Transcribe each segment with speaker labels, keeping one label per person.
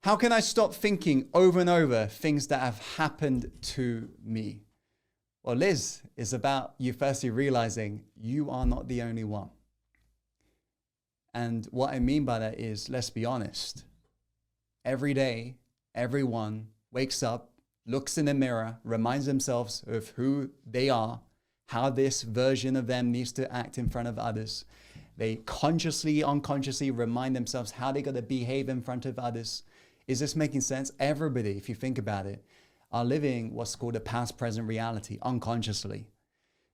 Speaker 1: How can I stop thinking over and over things that have happened to me? Well, Liz is about you firstly realizing you are not the only one. And what I mean by that is, let's be honest. Every day, everyone wakes up, looks in the mirror, reminds themselves of who they are, how this version of them needs to act in front of others. They consciously, unconsciously remind themselves how they got to behave in front of others. Is this making sense? Everybody, if you think about it, are living what's called a past-present reality unconsciously.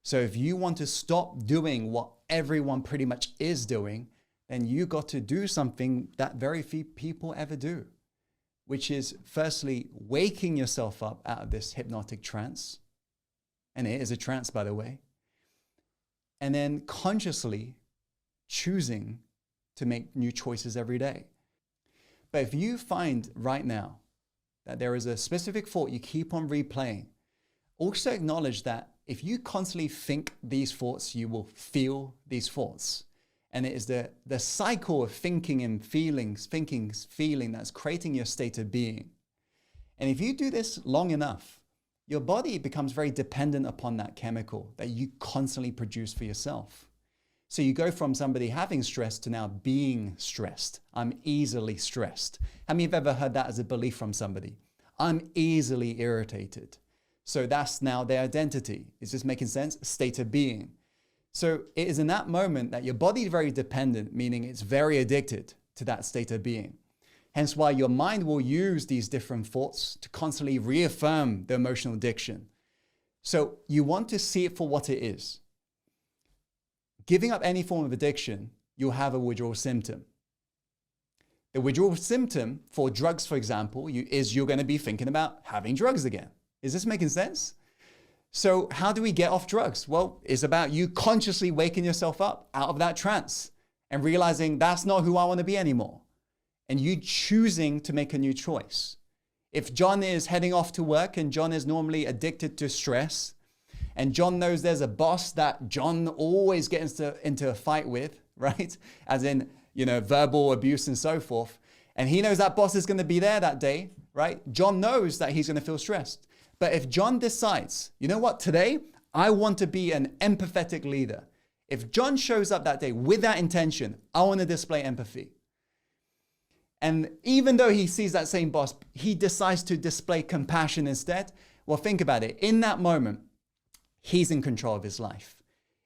Speaker 1: So if you want to stop doing what everyone pretty much is doing, then you got to do something that very few people ever do, which is firstly waking yourself up out of this hypnotic trance. And it is a trance, by the way. And then consciously choosing to make new choices every day. But if you find right now that there is a specific thought you keep on replaying, also acknowledge that if you constantly think these thoughts, you will feel these thoughts. And it is the cycle of thinking and feelings, feeling that's creating your state of being. And if you do this long enough, your body becomes very dependent upon that chemical that you constantly produce for yourself. So you go from somebody having stress to now being stressed. I'm easily stressed. How many of you have ever heard that as a belief from somebody? I'm easily irritated. So that's now their identity. Is this making sense? State of being. So it is in that moment that your body is very dependent, meaning it's very addicted to that state of being. Hence why your mind will use these different thoughts to constantly reaffirm the emotional addiction. So you want to see it for what it is. Giving up any form of addiction, you'll have a withdrawal symptom. The withdrawal symptom for drugs, for example, is you're going to be thinking about having drugs again. Is this making sense? So how do we get off drugs? Well, it's about you consciously waking yourself up out of that trance and realizing that's not who I want to be anymore. And you choosing to make a new choice. If John is heading off to work and John is normally addicted to stress, and John knows there's a boss that John always gets into a fight with, right? As in, verbal abuse and so forth. And he knows that boss is going to be there that day, right? John knows that he's going to feel stressed. But if John decides, you know what, today I want to be an empathetic leader. If John shows up that day with that intention, I want to display empathy. And even though he sees that same boss, he decides to display compassion instead. Well, think about it. In that moment, he's in control of his life.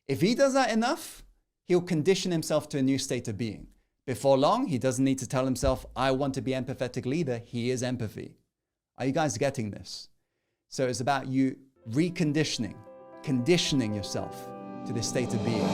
Speaker 1: If he does that enough, he'll condition himself to a new state of being. Before long, he doesn't need to tell himself, I want to be an empathetic leader. He is empathy. Are you guys getting this? So it's about you conditioning yourself to this state of being.